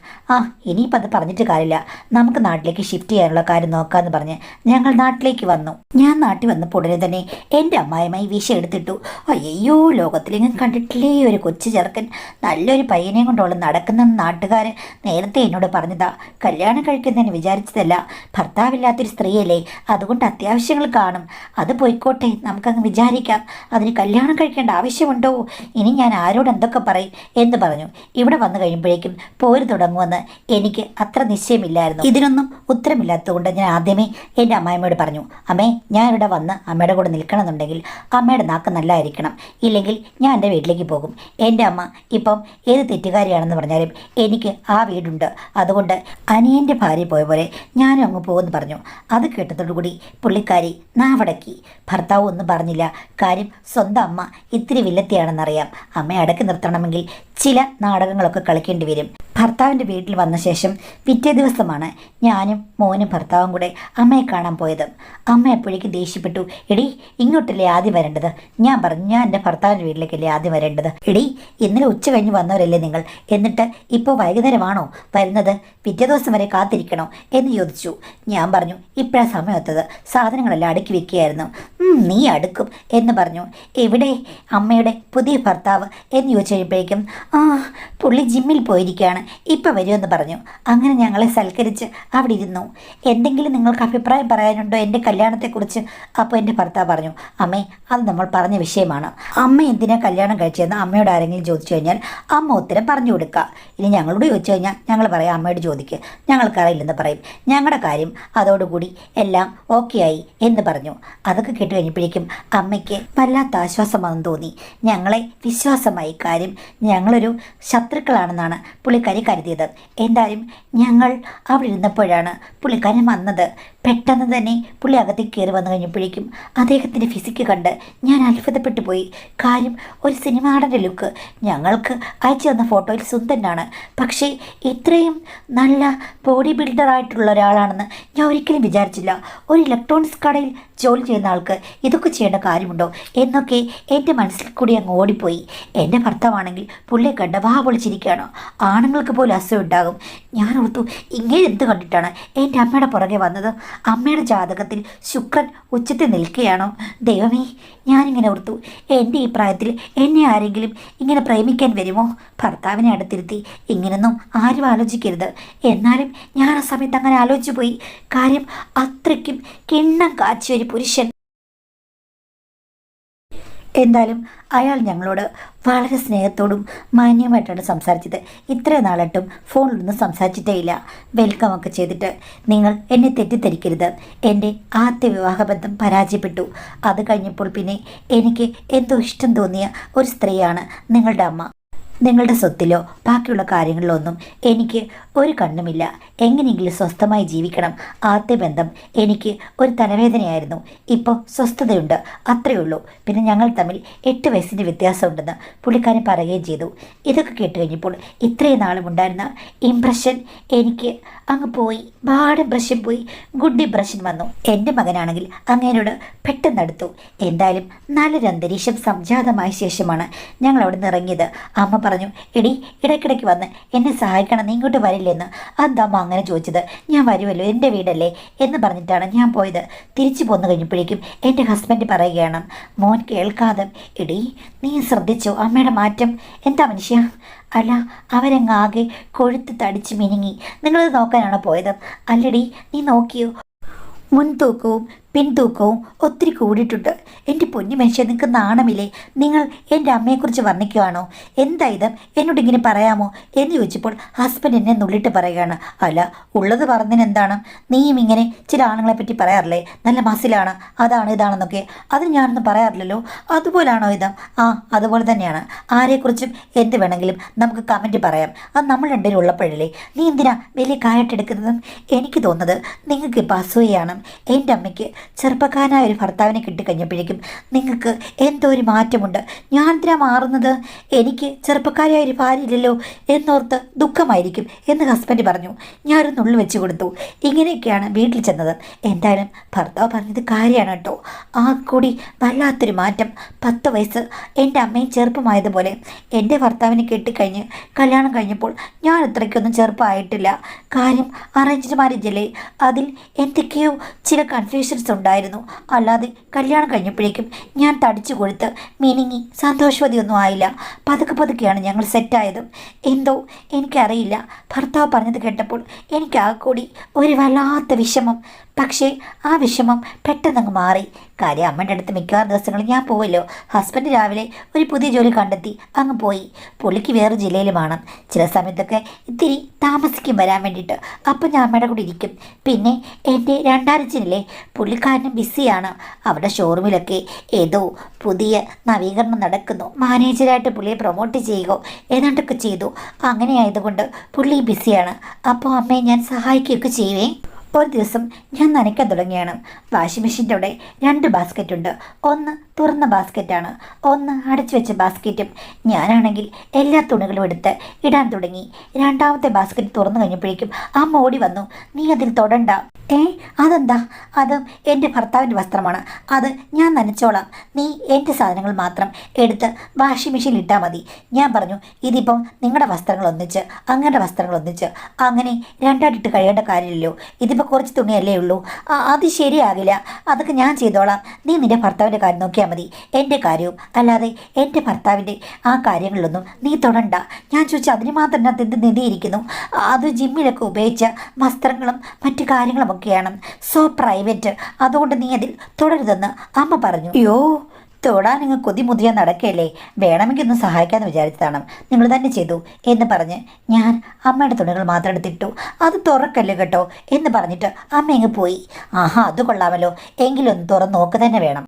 ഇനിയിപ്പോൾ അത് പറഞ്ഞിട്ട് കാര്യമില്ല, നമുക്ക് നാട്ടിലേക്ക് ഷിഫ്റ്റ് ചെയ്യാനുള്ള കാര്യം നോക്കാമെന്ന് പറഞ്ഞ് ഞങ്ങൾ നാട്ടിലേക്ക് വന്നു. ഞാൻ നാട്ടിൽ വന്നപ്പോൾ ഉടനെ തന്നെ എൻ്റെ അമ്മായിമായി വീശ എടുത്തിട്ടു. അയ്യോ ലോകത്തിലെങ്ങും കണ്ടിട്ടില്ലേ ഒരു കൊച്ചു ചെറുക്കൻ നല്ലൊരു പയ്യനെയും കൊണ്ടുള്ള നടക്കുന്ന നാട്ടുകാർ നേരത്തെ എന്നോട് പറഞ്ഞതാ. കല്യാണം കഴിക്കുന്നതിന് വിചാരിച്ചതല്ല, ഭർത്താവില്ലാത്തൊരു സ്ത്രീയല്ലേ, അതുകൊണ്ട് അത്യാവശ്യങ്ങൾ കാണും, അത് പോയിക്കോട്ടെ, നമുക്കങ്ങ് വിചാരിക്കാം. അതിന് കല്യാണം കഴിക്കേണ്ട ആവശ്യമുണ്ടോ ഇനി ഞാൻ ആരോട് എന്തൊക്കെ പറയും എന്ന് പറഞ്ഞു. ഇവിടെ വന്നു കഴിയുമ്പോഴേക്കും പോര് തുടങ്ങുമെന്ന് എനിക്ക് അത്ര നിശ്ചയമില്ലായിരുന്നു. ഇതിനൊന്നും ഉത്തരമില്ലാത്തതുകൊണ്ട് ഞാൻ ആദ്യമേ എൻ്റെ അമ്മായിമ്മയോട് പറഞ്ഞു, അമ്മേ ഞാൻ ഇവിടെ വന്ന് അമ്മയുടെ കൂടെ നിൽക്കണമെന്നുണ്ടെങ്കിൽ അമ്മയുടെ നാക്ക് നല്ലതായിരിക്കണം, ഇല്ലെങ്കിൽ ഞാൻ എൻ്റെ വീട്ടിലേക്ക് പോകും. എൻ്റെ അമ്മ ഇപ്പം ഏത് തെറ്റുകാരിയാണെന്ന് പറഞ്ഞാലും എനിക്ക് ആ വീടുണ്ട്, അതുകൊണ്ട് അനിയൻ്റെ ഭാര്യ പോയ പോലെ ഞാനും അങ്ങ് പോകുമെന്ന് പറഞ്ഞു. അത് കേട്ടതോടുകൂടി പുള്ളിക്കാരി നാവടക്കി. ഭർത്താവ് ഒന്നും പറഞ്ഞില്ല. കാര്യം സ്വന്തം അമ്മ ഇത്തിരി വില്ലത്തിയാണെന്നറിയാം. അമ്മയെ അടക്കി നിർത്തണമെങ്കിൽ ചില നാടകങ്ങളൊക്കെ കളിക്കേണ്ടി വരും. ഭർത്താവിൻ്റെ വീട്ടിൽ വന്ന ശേഷം പിറ്റേ ദിവസമാണ് ഞാനും മോനും ഭർത്താവും കൂടെ അമ്മയെ കാണാൻ പോയത്. അമ്മ എപ്പോഴേക്കും ദേഷ്യപ്പെട്ടു. എടി ഇങ്ങോട്ടല്ലേ ആദ്യം വരേണ്ടത്? ഞാൻ പറഞ്ഞു, ഞാൻ എൻ്റെ ഭർത്താവിൻ്റെ വീട്ടിലേക്കല്ലേ ആദ്യം വരേണ്ടത്? എടി ഇന്നലെ ഉച്ച കഴിഞ്ഞ് വന്നവരല്ലേ നിങ്ങൾ, എന്നിട്ട് ഇപ്പോൾ വൈകുന്നേരമാണോ വരുന്നത്? പിറ്റേ ദിവസം വരെ കാത്തിരിക്കണോ എന്ന് ചോദിച്ചു. ഞാൻ പറഞ്ഞു, ഇപ്പോഴാണ് സമയത്തത്, സാധനങ്ങളെല്ലാം അടുക്കി വെക്കുകയായിരുന്നു. നീ അടുക്കും എന്ന് പറഞ്ഞു. എവിടെ അമ്മയുടെ പുതിയ ഭർത്താവ് എന്ന് ചോദിച്ചു കഴിയുമ്പോഴേക്കും പുള്ളി ജിമ്മിൽ പോയിരിക്കുകയാണ്, ഇപ്പം വരുമെന്ന് പറഞ്ഞു. അങ്ങനെ ഞങ്ങളെ സൽക്കരിച്ച് അവിടെ ഇരുന്നു. എന്തെങ്കിലും നിങ്ങൾക്ക് അഭിപ്രായം പറയാനുണ്ടോ എൻ്റെ കല്യാണത്തെക്കുറിച്ച്? അപ്പോൾ എൻ്റെ ഭർത്താവ് പറഞ്ഞു, അമ്മേ അത് നമ്മൾ പറഞ്ഞ വിഷയമാണ്. അമ്മ എന്തിനാ കല്യാണം കഴിച്ചതെന്ന് അമ്മയോട് ആരെങ്കിലും ചോദിച്ചു കഴിഞ്ഞാൽ അമ്മ ഉത്തരം പറഞ്ഞു കൊടുക്കുക. ഇനി ഞങ്ങളോട് ചോദിച്ചു കഴിഞ്ഞാൽ ഞങ്ങൾ പറയാം അമ്മയോട് ചോദിക്കുക, ഞങ്ങൾക്കറിയില്ലെന്ന് പറയും. ഞങ്ങളുടെ കാര്യം അതോടുകൂടി എല്ലാം ഓക്കെ ആയി എന്ന് പറഞ്ഞു. അതൊക്കെ കേട്ട് കഴിഞ്ഞപ്പോഴേക്കും അമ്മയ്ക്ക് വല്ലാത്ത ആശ്വാസമാണെന്ന് തോന്നി. ഞങ്ങളെ വിശ്വാസമായി. കാര്യം ഞങ്ങളൊരു ശത്രുക്കളാണെന്നാണ് പുള്ളിക്കാരി കരുതിയത്. എന്തായാലും ഞങ്ങൾ അവിടെ ഇരുന്നപ്പോഴാണ് പുള്ളിക്കാരൻ വന്നത്. പെട്ടെന്ന് തന്നെ പുള്ളി അകത്തേക്ക് കയറി വന്നു കഴിഞ്ഞപ്പോഴേക്കും അദ്ദേഹത്തിൻ്റെ ഫിസിക്ക് കണ്ട് ഞാൻ അത്ഭുതപ്പെട്ടു പോയി. കാര്യം ഒരു സിനിമാടൻ്റെ ലുക്ക്. ഞങ്ങൾക്ക് അയച്ചു തന്ന ഫോട്ടോയിൽ സുന്ദരനാണ്, പക്ഷേ ഇത്രയും നല്ല ബോഡി ബിൽഡറായിട്ടുള്ള ഒരാളാണെന്ന് ഞാൻ ഒരിക്കലും വിചാരിച്ചില്ല. ഒരു ഇലക്ട്രോണിക്സ് കടയിൽ ജോലി ചെയ്യുന്ന ആൾക്ക് ഇതൊക്കെ ചെയ്യേണ്ട കാര്യമുണ്ടോ എന്നൊക്കെ എൻ്റെ മനസ്സിൽ കൂടി അങ്ങ് ഓടിപ്പോയി. എൻ്റെ ഭർത്താവാണെങ്കിൽ പുള്ളിയെ കണ്ട വാ പൊളിച്ചിരിക്കുകയാണ്. ആണുങ്ങൾക്ക് പോലും അസുഖം ഉണ്ടാകും. ഞാൻ ഓർത്തു, ഇങ്ങനെ എന്ത് കണ്ടിട്ടാണ് എൻ്റെ അമ്മയുടെ പുറകെ വന്നത്? അമ്മയുടെ ജാതകത്തിൽ ശുക്രൻ ഉച്ചത്തിൽ നിൽക്കുകയാണോ? ദൈവമേ, ഞാനിങ്ങനെ ഓർത്തു, എൻ്റെ ഈ പ്രായത്തിൽ എന്നെ ആരെങ്കിലും ഇങ്ങനെ പ്രേമിക്കാൻ വരുമോ? ഭർത്താവിനെ അടുത്തിരുത്തി ഇങ്ങനൊന്നും ആരും ആലോചിക്കരുത്. എന്നാലും ഞാൻ ആ സമയത്ത് അങ്ങനെ ആലോചിച്ചു പോയി. കാര്യം അത്രയ്ക്കും കിണ്ണം കാച്ചിയൊരു പുരുഷൻ. എന്തായാലും അയാൾ ഞങ്ങളോട് വളരെ സ്നേഹത്തോടും മാന്യമായിട്ടാണ് സംസാരിച്ചത്. ഇത്ര നാളായിട്ടും ഫോണിലൊന്നും സംസാരിച്ചിട്ടേ ഇല്ല. വെൽക്കം ഒക്കെ ചെയ്തിട്ട്, നിങ്ങൾ എന്നെ തെറ്റിദ്ധരിക്കരുത്, എൻ്റെ ആദ്യ വിവാഹബന്ധം പരാജയപ്പെട്ടു. അത് കഴിഞ്ഞപ്പോൾ പിന്നെ എനിക്ക് എന്തോ ഇഷ്ടം തോന്നിയ ഒരു സ്ത്രീയാണ് നിങ്ങളുടെ അമ്മ. നിങ്ങളുടെ സ്വത്തിലോ ബാക്കിയുള്ള കാര്യങ്ങളിലോ ഒന്നും എനിക്ക് ഒരു കണ്ണുമില്ല. എങ്ങനെയെങ്കിലും സ്വസ്ഥമായി ജീവിക്കണം. ആദ്യ ബന്ധം എനിക്ക് ഒരു തലവേദനയായിരുന്നു. ഇപ്പോൾ സ്വസ്ഥതയുണ്ട്, അത്രയേ ഉള്ളൂ. പിന്നെ ഞങ്ങൾ തമ്മിൽ 8 വയസ്സിൻ്റെ വ്യത്യാസമുണ്ടെന്ന് പുള്ളിക്കാരൻ പറയുകയും ചെയ്തു. ഇതൊക്കെ കേട്ട് കഴിഞ്ഞപ്പോൾ ഇത്രയും നാളും ഉണ്ടായിരുന്ന ഇംപ്രഷൻ എനിക്ക് അങ്ങ് പോയി. ബാഡ് ഇംപ്രഷൻ പോയി, ഗുഡ് ഇംപ്രഷൻ വന്നു. എൻ്റെ മകനാണെങ്കിൽ അങ്ങേരോട് പെട്ടെന്നെടുത്തു. എന്തായാലും നല്ലൊരു അന്തരീക്ഷം സംജാതമായ ശേഷമാണ് ഞങ്ങൾ അവിടെ നിന്ന് ഇറങ്ങിയത്. അമ്മ പറഞ്ഞു, എടി ഇടയ്ക്കിടയ്ക്ക് വന്ന് എന്നെ സഹായിക്കണം, നീ ഇങ്ങോട്ട് വരില്ലെന്ന്. എന്താ അമ്മ അങ്ങനെ ചോദിച്ചത്? ഞാൻ വരുമല്ലോ, എൻ്റെ വീടല്ലേ എന്ന് പറഞ്ഞിട്ടാണ് ഞാൻ പോയത്. തിരിച്ചു പോന്നു കഴിഞ്ഞപ്പോഴേക്കും എൻ്റെ ഹസ്ബൻഡ് പറയുകയാണ്, മോൻ കേൾക്കാതെ, എടി നീ ശ്രദ്ധിച്ചോ അമ്മയുടെ മാറ്റം? എന്താ മനുഷ്യ? അല്ല, അവരങ്ങാകെ കൊഴുത്ത് തടിച്ച് മിനുങ്ങി. നിങ്ങളത് നോക്കാനാണോ പോയത്? അല്ലടി, നീ നോക്കിയോ? മുൻതൂക്കവും പിൻതൂക്കവും ഒത്തിരി കൂടിയിട്ടുണ്ട്. എൻ്റെ പൊന്നു മനുഷ്യ, നിങ്ങൾക്ക് നാണമില്ലേ? നിങ്ങൾ എൻ്റെ അമ്മയെക്കുറിച്ച് വർണ്ണിക്കുകയാണോ? എന്താ ഇത്? എന്നോട് ഇങ്ങനെ പറയാമോ എന്ന് ചോദിച്ചപ്പോൾ ഹസ്ബൻഡ് എന്നെ നുള്ളിട്ട് പറയുകയാണ്, അല്ല ഉള്ളത് പറഞ്ഞതിന് എന്താണ്? നീയും ഇങ്ങനെ ചില ആണുങ്ങളെ പറ്റി പറയാറില്ലേ, നല്ല മസിലാണ്, അതാണ് ഇതാണെന്നൊക്കെ. അത് ഞാനൊന്നും പറയാറില്ലല്ലോ. അതുപോലാണോ ഇത്? ആ, അതുപോലെ തന്നെയാണ്. ആരെക്കുറിച്ചും എന്ത് വേണമെങ്കിലും നമുക്ക് കമൻറ്റ് പറയാം. അത് നമ്മൾ രണ്ടുപേരും ഉള്ളപ്പോഴല്ലേ. നീ എന്തിനാ വലിയ കാര്യമായിട്ടെടുക്കുന്നത്? എനിക്ക് തോന്നുന്നത് നിങ്ങൾക്ക് ഇപ്പോൾ അസൂയയാണ്. എൻ്റെ അമ്മയ്ക്ക് ചെറുപ്പക്കാരനായ ഒരു ഭർത്താവിനെ കിട്ടിക്കഴിഞ്ഞപ്പോഴേക്കും നിങ്ങൾക്ക് എന്തോ ഒരു മാറ്റമുണ്ട്. ഞാൻ എന്തിനാ മാറുന്നത്? എനിക്ക് ചെറുപ്പക്കാരിയായ ഒരു ഭാര്യ ഇല്ലല്ലോ എന്നോർത്ത് ദുഃഖമായിരിക്കും എന്ന് ഹസ്ബൻഡ് പറഞ്ഞു. ഞാനൊരു നുള്ളു വെച്ച് കൊടുത്തു. ഇങ്ങനെയൊക്കെയാണ് വീട്ടിൽ ചെന്നത്. എന്തായാലും ഭർത്താവ് പറഞ്ഞത് കാര്യമാണ് കേട്ടോ. ആ കൂടി വല്ലാത്തൊരു മാറ്റം. 10 വയസ്സ് എൻ്റെ അമ്മയും ചെറുപ്പമായതുപോലെ എൻ്റെ ഭർത്താവിനെ കെട്ടിക്കഴിഞ്ഞ് കല്യാണം കഴിഞ്ഞപ്പോൾ ഞാൻ ഇത്രയ്ക്കൊന്നും ചെറുപ്പമായിട്ടില്ല. കാര്യം അറേഞ്ച്ഡ് മാരേജ് അല്ലേ, അതിൽ എന്തൊക്കെയോ ചില കൺഫ്യൂഷൻസ് ഉണ്ടായിരുന്നു. അല്ലാതെ കല്യാണം കഴിഞ്ഞപ്പോഴേക്കും ഞാൻ തടിച്ചു കൊഴുത്ത് മിനിങ്ങി സന്തോഷവതിയൊന്നും ആയില്ല. പതുക്കെ പതുക്കെയാണ് ഞങ്ങൾ സെറ്റായത്. എന്തോ എനിക്കറിയില്ല. ഭർത്താവ് പറഞ്ഞത് കേട്ടപ്പോൾ എനിക്ക് ആ കൂടി ഒരു വല്ലാത്ത വിഷമം. പക്ഷേ ആ വിഷമം പെട്ടെന്നങ്ങ് മാറി. കാര്യം അമ്മയുടെ അടുത്ത് മിക്കവാറും ദിവസങ്ങളിൽ ഞാൻ പോവല്ലോ. ഹസ്ബൻഡ് രാവിലെ ഒരു പുതിയ ജോലി കണ്ടെത്തി അങ്ങ് പോയി. പുള്ളിക്ക് വേറെ ജില്ലയിലുമാണ്. ചില സമയത്തൊക്കെ ഇത്തിരി താമസിക്കും വരാൻ വേണ്ടിയിട്ട്. അപ്പം ഞാൻ അമ്മയുടെ കൂടെ ഇരിക്കും. പിന്നെ എൻ്റെ രണ്ടാരച്ചനില്ലേ, പുള്ളിക്കാരനും ബിസിയാണ്. അവരുടെ ഷോറൂമിലൊക്കെ ഏതോ പുതിയ നവീകരണം നടക്കുന്നു. മാനേജരായിട്ട് പുള്ളിയെ പ്രൊമോട്ട് ചെയ്യുകയോ ഏതാണ്ടൊക്കെ ചെയ്തു. അങ്ങനെ ആയതുകൊണ്ട് പുള്ളി ബിസിയാണ്. അപ്പോൾ അമ്മയെ ഞാൻ സഹായിക്കുകയൊക്കെ ചെയ്യുവേ. ഒരു ദിവസം ഞാൻ നനയ്ക്കാൻ തുടങ്ങിയാണ്. വാഷിംഗ് മെഷീൻ്റെ അവിടെ 2 ബാസ്ക്കറ്റ് ഉണ്ട്. ഒന്ന് തുറന്ന ബാസ്ക്കറ്റാണ്, ഒന്ന് അടച്ചു വെച്ച ബാസ്ക്കറ്റും. ഞാനാണെങ്കിൽ എല്ലാ തുണികളും എടുത്ത് ഇടാൻ തുടങ്ങി. രണ്ടാമത്തെ ബാസ്ക്കറ്റ് തുറന്നു കഴിഞ്ഞപ്പോഴേക്കും അമ്മ ഓടി വന്നു. നീ അതിൽ തൊടണ്ട. അതെന്താ? അത് എൻ്റെ ഭർത്താവിൻ്റെ വസ്ത്രമാണ്, അത് ഞാൻ നനച്ചോളാം. നീ എൻ്റെ സാധനങ്ങൾ മാത്രം എടുത്ത് വാഷിംഗ് മെഷീനിൽ ഇട്ടാൽ മതി. ഞാൻ പറഞ്ഞു, ഇതിപ്പം നിങ്ങളുടെ വസ്ത്രങ്ങൾ ഒന്നിച്ച് അങ്ങയുടെ വസ്ത്രങ്ങൾ ഒന്നിച്ച് അങ്ങനെ രണ്ടായിട്ടിട്ട് കഴിയേണ്ട കാര്യമില്ലല്ലോ. ഇതിപ്പോൾ കുറച്ച് തുണിയല്ലേ ഉള്ളൂ. അത് ശരിയാകില്ല. അതൊക്കെ ഞാൻ ചെയ്തോളാം. നീ നിൻ്റെ ഭർത്താവിൻ്റെ കാര്യം നോക്കിയാൽ മതി. എൻ്റെ കാര്യവും അല്ലാതെ എൻ്റെ ഭർത്താവിൻ്റെ ആ കാര്യങ്ങളിലൊന്നും നീ തൊടണ്ട. ഞാൻ ചോദിച്ചാൽ അതിന് മാത്രം ഞാൻ എന്ത് നിധിയിരിക്കുന്നു. അത് ജിമ്മിലൊക്കെ ഉപയോഗിച്ച വസ്ത്രങ്ങളും മറ്റു കാര്യങ്ങളും ഒക്കെയാണ്. So private. അതുകൊണ്ട് നീ അതിൽ തുടരുതെന്ന് അമ്മ പറഞ്ഞു. അയ്യോ, തൊടാൻ നിങ്ങൾ കൊതിമുതിയാൻ നടക്കുകയല്ലേ, വേണമെങ്കിൽ ഒന്ന് സഹായിക്കാമെന്ന് വിചാരിച്ചതാണ്. നിങ്ങൾ തന്നെ ചെയ്തു എന്ന് പറഞ്ഞ് ഞാൻ അമ്മയുടെ തുണികൾ മാത്രം എടുത്തിട്ടു. അത് തുറക്കല്ലേ കേട്ടോ എന്ന് പറഞ്ഞിട്ട് അമ്മ അങ്ങ് പോയി. ആഹാ, അത് കൊള്ളാമല്ലോ, എങ്കിലും ഒന്ന് തുറന്ന് നോക്ക് തന്നെ വേണം.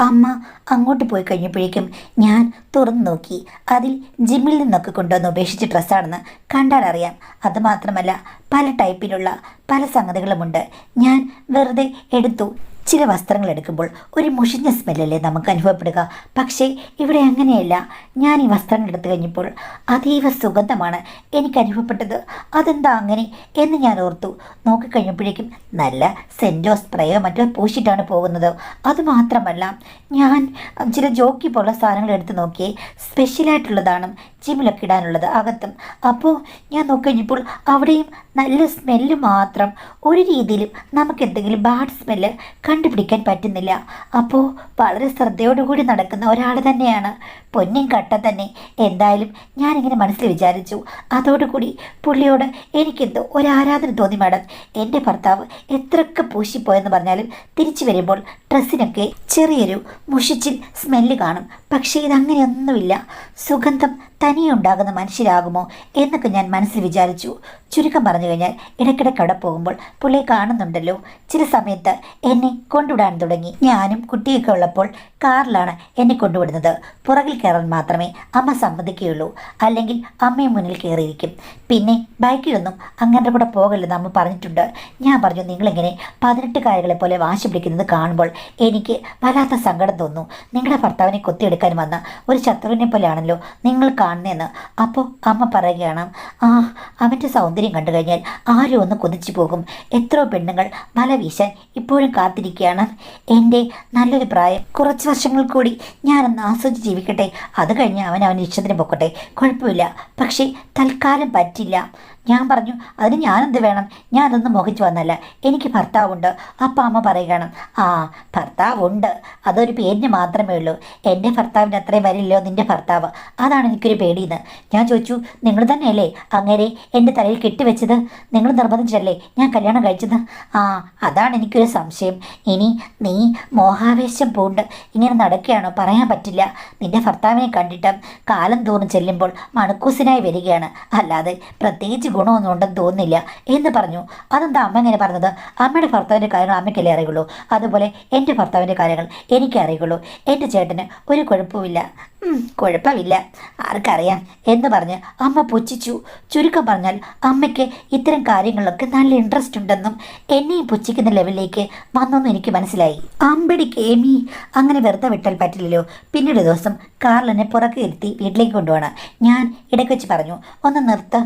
അമ്മ അങ്ങോട്ട് പോയി കഴിഞ്ഞപ്പോഴേക്കും ഞാൻ തുറന്നു നോക്കി. അതിൽ ജിമ്മിൽ നിന്നൊക്കെ കൊണ്ടുവന്ന് ഉപേക്ഷിച്ച ഡ്രസ്സാണെന്ന് കണ്ടാൽ അറിയാം. അതുമാത്രമല്ല, പല ടൈപ്പിലുള്ള പല സംഗതികളുമുണ്ട്. ഞാൻ വെറുതെ എടുത്തു. ചില വസ്ത്രങ്ങൾ എടുക്കുമ്പോൾ ഒരു മുഷിഞ്ഞ സ്മെല്ലല്ലേ നമുക്ക് അനുഭവപ്പെടുക. പക്ഷേ ഇവിടെ അങ്ങനെയല്ല. ഞാൻ ഈ വസ്ത്രങ്ങൾ എടുത്തു കഴിഞ്ഞപ്പോൾ അതീവ സുഗന്ധമാണ് എനിക്ക് അനുഭവപ്പെട്ടത്. അതെന്താ അങ്ങനെ എന്ന് ഞാൻ ഓർത്തു. നോക്കിക്കഴിഞ്ഞപ്പോഴേക്കും നല്ല സെൻറ്റോ സ്പ്രേയോ മറ്റോ പൂശിയിട്ടാണ് പോകുന്നത്. അതുമാത്രമല്ല, ഞാൻ ചില ജോക്കി പോലുള്ള സാധനങ്ങൾ എടുത്ത് നോക്കിയേ. സ്പെഷ്യലായിട്ടുള്ളതാണ് ജിമ്മിലൊക്കെ ഇടാനുള്ളത് അകത്തും. അപ്പോൾ ഞാൻ നോക്കിക്കഴിഞ്ഞപ്പോൾ അവിടെയും നല്ല സ്മെല്ല് മാത്രം. ഒരു രീതിയിലും നമുക്ക് എന്തെങ്കിലും ബാഡ് സ്മെല്ല് കണ്ടുപിടിക്കാൻ പറ്റുന്നില്ല. അപ്പോൾ വളരെ ശ്രദ്ധയോടുകൂടി നടക്കുന്ന ഒരാൾ തന്നെയാണ്. പൊന്നും കട്ട തന്നെ. എന്തായാലും ഞാനിങ്ങനെ മനസ്സിൽ വിചാരിച്ചു. അതോടുകൂടി പുള്ളിയോട് എനിക്കെന്തോ ഒരാരാധന തോന്നി. മാഡം, എൻ്റെ ഭർത്താവ് എത്രയൊക്കെ പൂശിപ്പോയെന്ന് പറഞ്ഞാലും തിരിച്ചു വരുമ്പോൾ ഡ്രസ്സിനൊക്കെ ചെറിയൊരു മുഷിച്ചിൽ സ്മെല്ല് കാണും. പക്ഷേ ഇതങ്ങനെയൊന്നുമില്ല. സുഗന്ധം തനിയെ ഉണ്ടാകുന്ന മനുഷ്യരാകുമോ എന്നൊക്കെ ഞാൻ മനസ്സിൽ വിചാരിച്ചു. ചുരുക്കം പറഞ്ഞു കഴിഞ്ഞാൽ ഇടയ്ക്കിടയ്ക്ക് അവിടെ പോകുമ്പോൾ പുള്ളിയെ കാണുന്നുണ്ടല്ലോ. ചില സമയത്ത് എന്നെ കൊണ്ടുവിടാൻ തുടങ്ങി. ഞാനും കുട്ടിയൊക്കെ ഉള്ളപ്പോൾ കാറിലാണ് എന്നെ കൊണ്ടുവിടുന്നത്. പുറകിൽ കയറാൻ മാത്രമേ അമ്മ സമ്മതിക്കുകയുള്ളൂ. അല്ലെങ്കിൽ അമ്മയും മുന്നിൽ കയറിയിരിക്കും. പിന്നെ ബൈക്കിലൊന്നും അങ്ങനെ കൂടെ പോകല്ലെന്ന് അമ്മ പറഞ്ഞിട്ടുണ്ട്. ഞാൻ പറഞ്ഞു, നിങ്ങളിങ്ങനെ 18 പോലെ വാശി പിടിക്കുന്നത് കാണുമ്പോൾ എനിക്ക് വല്ലാത്ത സങ്കടം തോന്നുന്നു. നിങ്ങളുടെ ഭർത്താവിനെ കൊത്തിയെടുക്കാൻ വന്ന ഒരു ശത്രുവിനെ പോലെയാണല്ലോ നിങ്ങൾ കാണുന്നതെന്ന്. അപ്പോൾ അമ്മ പറയുകയാണ്, അവൻ്റെ സൗന്ദര്യം കണ്ടു കഴിഞ്ഞാൽ ആരും ഒന്ന് കൊതിച്ചു പോകും. എത്രയോ പെണ്ണുങ്ങൾ വല വീശാൻ ഇപ്പോഴും കാത്തിരിക്കുകയാണ്. എൻ്റെ നല്ലൊരു പ്രായം, കുറച്ച് വർഷങ്ങൾ കൂടി ഞാനൊന്ന് ആസ്വദിച്ച് ജീവിക്കട്ടെ. അത് കഴിഞ്ഞ് അവൻ്റെ ഇഷ്ടത്തിന് പൊക്കട്ടെ, കുഴപ്പമില്ല. പക്ഷേ തൽക്കാലം പറ്റില്ല. ഞാൻ പറഞ്ഞു, അതിന് ഞാനെന്ത് വേണം? ഞാനൊന്നും മോഹിച്ചു വന്നല്ല, എനിക്ക് ഭർത്താവുണ്ട്. അപ്പം അമ്മ പറയുകയാണ്, ഭർത്താവുണ്ട്, അതൊരു പേരിന് മാത്രമേ ഉള്ളൂ. എൻ്റെ ഭർത്താവിൻ്റെ അത്രയും വരില്ലല്ലോ നിൻ്റെ ഭർത്താവ്. അതാണ് എനിക്കൊരു പേടിയെന്ന്. ഞാൻ ചോദിച്ചു, നിങ്ങൾ തന്നെയല്ലേ അങ്ങനെ എൻ്റെ തലയിൽ കെട്ടിവെച്ചത്? നിങ്ങൾ നിർബന്ധിച്ചല്ലേ ഞാൻ കല്യാണം കഴിച്ചത്? അതാണ് എനിക്കൊരു സംശയം. ഇനി നീ മോഹാവേശം പൂണ്ട് ഇങ്ങനെ നടക്കുകയാണോ? പറയാൻ പറ്റില്ല. നിൻ്റെ ഭർത്താവിനെ കണ്ടിട്ട് കാലം തോറും ചെല്ലുമ്പോൾ മണക്കൂസിനായി വരികയാണ്, അല്ലാതെ പ്രത്യേകിച്ച് ഗുണമൊന്നും ഉണ്ടെന്ന് തോന്നുന്നില്ല എന്ന് പറഞ്ഞു. അതെന്താ അമ്മ ഇങ്ങനെ പറഞ്ഞത്? അമ്മയുടെ ഭർത്താവിൻ്റെ കാര്യങ്ങൾ അമ്മയ്ക്കല്ലേ അറിയുള്ളൂ, അതുപോലെ എൻ്റെ ഭർത്താവിൻ്റെ കാര്യങ്ങൾ എനിക്കേ അറിയുള്ളൂ. എൻ്റെ ചേട്ടന് ഒരു കുഴപ്പമില്ല. കുഴപ്പമില്ല, ആർക്കറിയാം എന്ന് പറഞ്ഞ് അമ്മ പുച്ഛിച്ചു. ചുരുക്കം പറഞ്ഞാൽ അമ്മയ്ക്ക് ഇത്തരം കാര്യങ്ങളിലൊക്കെ നല്ല ഇൻട്രസ്റ്റ് ഉണ്ടെന്നും എന്നെയും പുച്ഛിക്കുന്ന ലെവലിലേക്ക് വന്നെന്നും എനിക്ക് മനസ്സിലായി. അമ്പടി കേമി, അങ്ങനെ വെറുതെ വിട്ടാൽ പറ്റില്ലല്ലോ. പിന്നീട് ദിവസം കാറിൽ എന്നെ പുറകെ ഇരുത്തി വീട്ടിലേക്ക് കൊണ്ടുപോകണം. ഞാൻ ഇടയ്ക്ക് വെച്ച് പറഞ്ഞു, ഒന്ന് നിർത്ത്.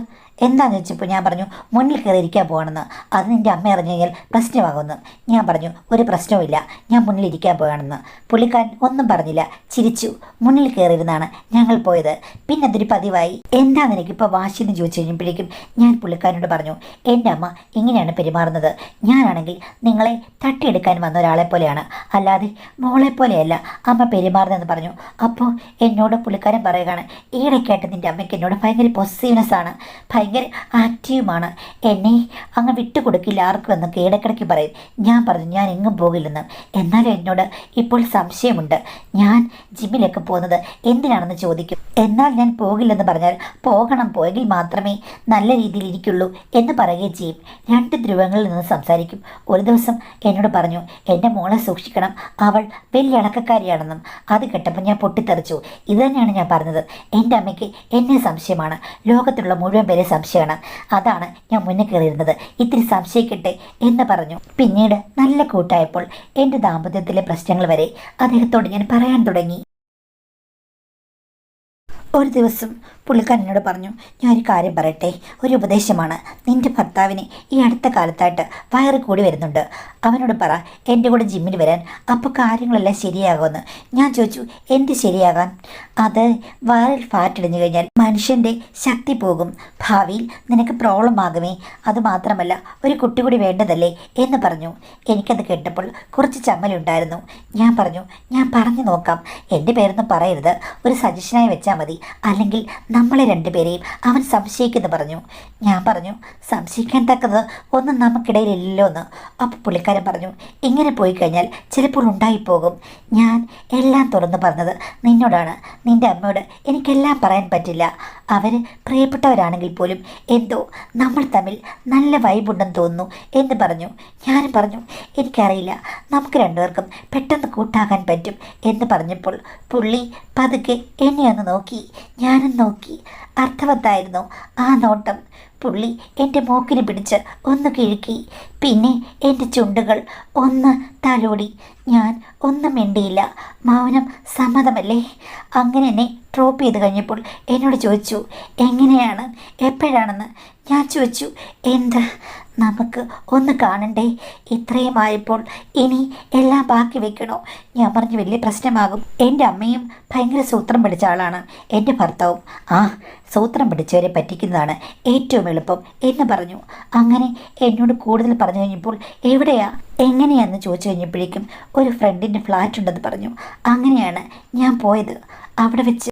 എന്താണെന്ന് വെച്ചപ്പോൾ ഞാൻ പറഞ്ഞു, മുന്നിൽ കയറി ഇരിക്കാൻ പോകണമെന്ന്. അത് നിൻ്റെ അമ്മ അറിഞ്ഞു കഴിഞ്ഞാൽ പ്രശ്നമാകുമെന്ന്. ഞാൻ പറഞ്ഞു, ഒരു പ്രശ്നവുമില്ല, ഞാൻ മുന്നിൽ ഇരിക്കാൻ പോകണമെന്ന്. പുള്ളിക്കാരൻ ഒന്നും പറഞ്ഞില്ല, ചിരിച്ചു. മുന്നിൽ കയറിയിരുന്നാണ് ഞങ്ങൾ പോയത്. പിന്നെ അതൊരു പതിവായി. എന്താണെന്ന് എനിക്കിപ്പോൾ വാശിയെന്ന് ചോദിച്ചു കഴിഞ്ഞപ്പോഴേക്കും ഞാൻ പുള്ളിക്കാരനോട് പറഞ്ഞു, എൻ്റെ അമ്മ ഇങ്ങനെയാണ് പെരുമാറുന്നത്. ഞാനാണെങ്കിൽ നിങ്ങളെ തട്ടിയെടുക്കാൻ വന്ന ഒരാളെ പോലെയാണ്, അല്ലാതെ മോളെ പോലെയല്ല അമ്മ പെരുമാറുന്നതെന്ന് പറഞ്ഞു. അപ്പോൾ എന്നോട് പുള്ളിക്കാരൻ പറയുകയാണ്, ഈയിടയ്ക്കായിട്ട് നിൻ്റെ അമ്മയ്ക്ക് എന്നോട് ഭയങ്കര പൊസീവ്നെസ് ആണ്, ഭയങ്കര ഭയങ്കര ആക്റ്റീവുമാണ്. എന്നെ അങ്ങ് വിട്ടുകൊടുക്കില്ല ആർക്കും എന്നൊക്കെ ഇടയ്ക്കിടയ്ക്ക് പറയും. ഞാൻ പറഞ്ഞു ഞാൻ എങ്ങും പോകില്ലെന്ന്. എന്നാലും എന്നോട് ഇപ്പോൾ സംശയമുണ്ട്. ഞാൻ ജിമ്മിലൊക്കെ പോകുന്നത് എന്തിനാണെന്ന് ചോദിക്കും. എന്നാൽ ഞാൻ പോകില്ലെന്ന് പറഞ്ഞാൽ പോകണം, പോയെങ്കിൽ മാത്രമേ നല്ല രീതിയിൽ ഇരിക്കുള്ളൂ എന്ന് പറയുകയും ചെയ്യും. രണ്ട് ധ്രുവങ്ങളിൽ നിന്ന് സംസാരിക്കും. ഒരു ദിവസം എന്നോട് പറഞ്ഞു എൻ്റെ മോളെ സൂക്ഷിക്കണം, അവൾ വലിയ അടക്കക്കാരിയാണെന്നും. അത് കേട്ടപ്പോൾ ഞാൻ പൊട്ടിത്തെറിച്ചു. ഇത് തന്നെയാണ് ഞാൻ പറഞ്ഞത്. എൻ്റെ അമ്മയ്ക്ക് എന്നെ സംശയമാണ്, ലോകത്തുള്ള മുഴുവൻ പേരെ സംശയമാണ്. അതാണ് ഞാൻ മുന്നേ കയറിയിരുന്നത്, ഇത്തിരി സംശയിക്കട്ടെ എന്ന് പറഞ്ഞു. പിന്നീട് നല്ല കൂട്ടായപ്പോൾ എൻ്റെ ദാമ്പത്യത്തിലെ പ്രശ്നങ്ങൾ വരെ അദ്ദേഹത്തോട് ഞാൻ പറയാൻ തുടങ്ങി. ഒരു ദിവസം പുള്ളിക്കാരൻ എന്നോട് പറഞ്ഞു, ഞാനൊരു കാര്യം പറയട്ടെ, ഒരു ഉപദേശമാണ്. നിൻ്റെ ഭർത്താവിന് ഈ അടുത്ത കാലത്തായിട്ട് വയറ് കൂടി വരുന്നുണ്ട്. അവനോട് പറ എൻ്റെ കൂടെ ജിമ്മിൽ വരാൻ, അപ്പോൾ കാര്യങ്ങളെല്ലാം ശരിയാകുമെന്ന്. ഞാൻ ചോദിച്ചു എന്ത് ശരിയാകാൻ? അത് വയറിൽ ഫാറ്റ് ഇടിഞ്ഞു കഴിഞ്ഞാൽ മനുഷ്യൻ്റെ ശക്തി പോകും, ഭാവിയിൽ നിനക്ക് പ്രോബ്ലം ആകുമേ. അതുമാത്രമല്ല ഒരു കുട്ടി കൂടി വേണ്ടതല്ലേ എന്ന് പറഞ്ഞു. എനിക്കത് കേട്ടപ്പോൾ കുറച്ച് ചമ്മലുണ്ടായിരുന്നു. ഞാൻ പറഞ്ഞു ഞാൻ പറഞ്ഞു നോക്കാം, എൻ്റെ പേരൊന്നും പറയരുത്, ഒരു സജഷനായി വെച്ചാൽ മതി, അല്ലെങ്കിൽ നമ്മളെ രണ്ടുപേരെയും അവൻ സംശയിക്കുന്നു പറഞ്ഞു. ഞാൻ പറഞ്ഞു സംശയിക്കാൻ തക്കത് ഒന്നും നമുക്കിടയിലില്ലല്ലോ എന്ന്. അപ്പോൾ പുള്ളിക്കാരൻ പറഞ്ഞു ഇങ്ങനെ പോയി കഴിഞ്ഞാൽ ചിലപ്പോൾ ഉണ്ടായിപ്പോകും. ഞാൻ എല്ലാം തുറന്നു പറഞ്ഞത് നിന്നോടാണ്. നിൻ്റെ അമ്മയോട് എനിക്കെല്ലാം പറയാൻ പറ്റില്ല. അവർ പ്രിയപ്പെട്ടവരാണെങ്കിൽ പോലും എന്തോ നമ്മൾ തമ്മിൽ നല്ല വൈബുണ്ടെന്ന് തോന്നുന്നു എന്ന് പറഞ്ഞു. ഞാനും പറഞ്ഞു എനിക്കറിയില്ല, നമുക്ക് രണ്ടുപേർക്കും പെട്ടെന്ന് കൂട്ടാകാൻ പറ്റും എന്ന് പറഞ്ഞപ്പോൾ പുള്ളി പതുക്കെ എന്നെ ഒന്ന് നോക്കി. ഞാനും നോക്കി. അർത്ഥവത്തായിരുന്നു ആ നോട്ടം. പുള്ളി എൻ്റെ മൂക്കിന് പിടിച്ച് ഒന്ന് കിഴുക്കി, പിന്നെ എൻ്റെ ചുണ്ടുകൾ ഒന്ന് തലോടി. ഞാൻ ഒന്നും മിണ്ടിയില്ല. മൗനം സമ്മതമല്ലേ? അങ്ങനെ എന്നെ ഡ്രോപ്പ് ചെയ്ത് കഴിഞ്ഞപ്പോൾ എന്നോട് ചോദിച്ചു എങ്ങനെയാണ്, എപ്പോഴാണെന്ന്. ഞാൻ ചോദിച്ചു എന്ത്, നമുക്ക് ഒന്ന് കാണണ്ടേ? ഇത്രയും ആയപ്പോൾ ഇനി എല്ലാം ബാക്കി വെക്കണോ? ഞാൻ പറഞ്ഞു വലിയ പ്രശ്നമാകും. എൻ്റെ അമ്മയും ഭയങ്കര സൂത്രം പിടിച്ച ആളാണ്, എൻ്റെ ഭർത്താവും. ആ സൂത്രം പിടിച്ചവരെ പറ്റിക്കുന്നതാണ് ഏറ്റവും എളുപ്പം എന്ന് പറഞ്ഞു. അങ്ങനെ എന്നോട് കൂടുതൽ പറഞ്ഞു കഴിഞ്ഞപ്പോൾ എവിടെയാ എങ്ങനെയാണെന്ന് ചോദിച്ചു കഴിഞ്ഞപ്പോഴേക്കും ഒരു ഫ്രണ്ടിൻ്റെ ഫ്ലാറ്റ് ഉണ്ടെന്ന് പറഞ്ഞു. അങ്ങനെയാണ് ഞാൻ പോയത്. അവിടെ വെച്ച്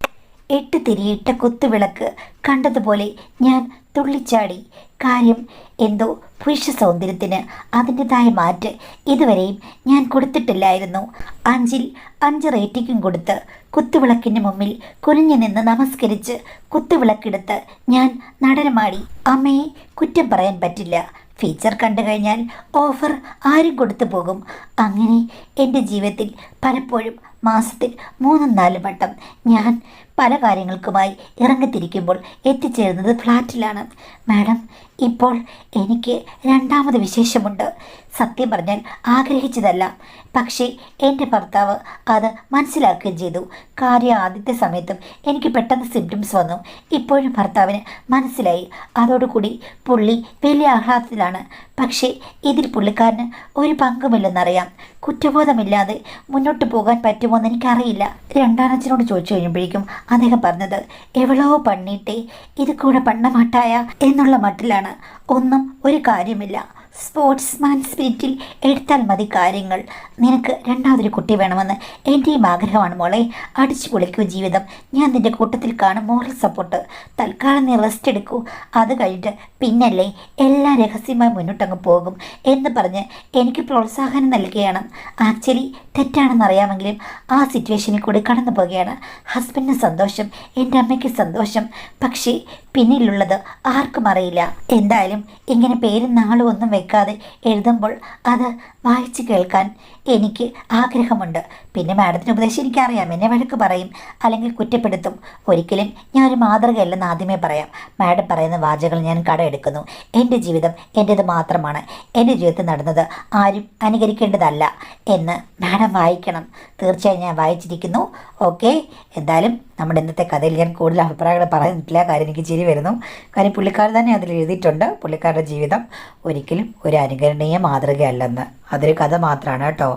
8 തിരിയിട്ട കുത്തുവിളക്ക് കണ്ടതുപോലെ ഞാൻ തുള്ളിച്ചാടി. കാര്യം എന്തോ പുരുഷ സൗന്ദര്യത്തിന് അതിൻ്റെതായ മാറ്റ് ഇതുവരെയും ഞാൻ കൊടുത്തിട്ടില്ലായിരുന്നു. 5ൽ 5 റേറ്റിംഗും കൊടുത്ത് കുത്തുവിളക്കിൻ്റെ മുമ്പിൽ കുനിഞ്ഞു നിന്ന് നമസ്കരിച്ച് കുത്തുവിളക്കെടുത്ത് ഞാൻ നടനമാടി. അമ്മയെ കുറ്റം പറയാൻ പറ്റില്ല. ഫീച്ചർ കണ്ടു കഴിഞ്ഞാൽ ഓഫർ ആരും കൊടുത്തു പോകും. അങ്ങനെ എൻ്റെ ജീവിതത്തിൽ പലപ്പോഴും മാസത്തിൽ 3-4 വട്ടം ഞാൻ പല കാര്യങ്ങൾക്കുമായി ഇറങ്ങിത്തിരിക്കുമ്പോൾ എത്തിച്ചേരുന്നത് ഫ്ലാറ്റിലാണ്. മാഡം, ഇപ്പോൾ എനിക്ക് രണ്ടാമത് വിശേഷമുണ്ട്. സത്യം പറഞ്ഞാൽ ആഗ്രഹിച്ചതല്ല, പക്ഷേ എൻ്റെ ഭർത്താവ് അത് മനസ്സിലാക്കുകയും ചെയ്തു. കാര്യം ആദ്യത്തെ സമയത്തും എനിക്ക് പെട്ടെന്ന് സിംറ്റംസ് വന്നു. ഇപ്പോഴും ഭർത്താവിന് മനസ്സിലായി. അതോടുകൂടി പുള്ളി വലിയ ആഹ്ലാദത്തിലാണ്. പക്ഷേ ഇതിൽ പുള്ളിക്കാരന് ഒരു പങ്കുമില്ലെന്നറിയാം. കുറ്റബോധമില്ലാതെ മുന്നോട്ട് പോകാൻ പറ്റുമോ എന്ന് എനിക്കറിയില്ല. രണ്ടാനച്ഛനോട് ചോദിച്ചു കഴിഞ്ഞപ്പോഴേക്കും അദ്ദേഹം പറഞ്ഞത് എവളോ പണിയിട്ടേ ഇത് കൂടെ പണ്ണമാട്ടായ എന്നുള്ള മട്ടിലാണ്. ഒന്നും ഒരു കാര്യമില്ല, സ്പോർട്സ്മാൻ സ്പിരിറ്റിൽ എടുത്താൽ മതി കാര്യങ്ങൾ. നിനക്ക് രണ്ടാമതൊരു കുട്ടി വേണമെന്ന് എൻ്റെയും ആഗ്രഹമാണ് മോളെ. അടിച്ചു പൊളിക്കൂ ജീവിതം. ഞാൻ നിൻ്റെ കൂട്ടത്തിൽ കാണും മോറൽ സപ്പോർട്ട്. തൽക്കാലം നീ റെസ്റ്റ് എടുക്കൂ. അത് കഴിഞ്ഞിട്ട് പിന്നല്ലേ എല്ലാം രഹസ്യമായി മുന്നോട്ടങ്ങ് പോകും എന്ന് പറഞ്ഞ് എനിക്ക് പ്രോത്സാഹനം നൽകുകയാണ്. ആക്ച്വലി തെറ്റാണെന്നറിയാമെങ്കിലും ആ സിറ്റുവേഷനിൽ കൂടി കടന്നു പോവുകയാണ്. ഹസ്ബൻഡിന് സന്തോഷം, എൻ്റെ അമ്മയ്ക്ക് സന്തോഷം. പക്ഷേ പിന്നിലുള്ളത് ആർക്കും അറിയില്ല. എന്തായാലും ഇങ്ങനെ പേരും നാളും ഒന്നും വെക്കാതെ എഴുതുമ്പോൾ അത് വായിച്ച് കേൾക്കാൻ എനിക്ക് ആഗ്രഹമുണ്ട്. പിന്നെ മാഡത്തിന് ഉപദേശം എനിക്കറിയാം, എന്നെ വഴക്ക് പറയും അല്ലെങ്കിൽ കുറ്റപ്പെടുത്തും. ഒരിക്കലും ഞാനൊരു മാതൃകയല്ലെന്ന് ആദ്യമേ പറയാം. മാഡം പറയുന്ന വാചകങ്ങൾ ഞാൻ കടമെടുക്കുന്നു. എൻ്റെ ജീവിതം എൻ്റേത് മാത്രമാണ്. എൻ്റെ ജീവിതത്തിൽ നടന്നത് ആരും അനുകരിക്കേണ്ടതല്ല എന്ന് മാഡം വായിക്കണം. തീർച്ചയായും ഞാൻ വായിച്ചിരിക്കുന്നു. ഓക്കെ, എന്തായാലും നമ്മുടെ ഇന്നത്തെ കഥയിൽ ഞാൻ കൂടുതൽ അഭിപ്രായങ്ങൾ പറയുന്നില്ല. കാര്യം എനിക്ക് ചിരി വരുന്നു. കാര്യം പുള്ളിക്കാരൻ തന്നെ അതിൽ എഴുതിയിട്ടുണ്ട്, പുള്ളിക്കാരുടെ ജീവിതം ഒരിക്കലും ഒരു അനുകരണീയ മാതൃകയല്ലെന്ന്. അതൊരു കഥ മാത്രമാണ് കേട്ടോ.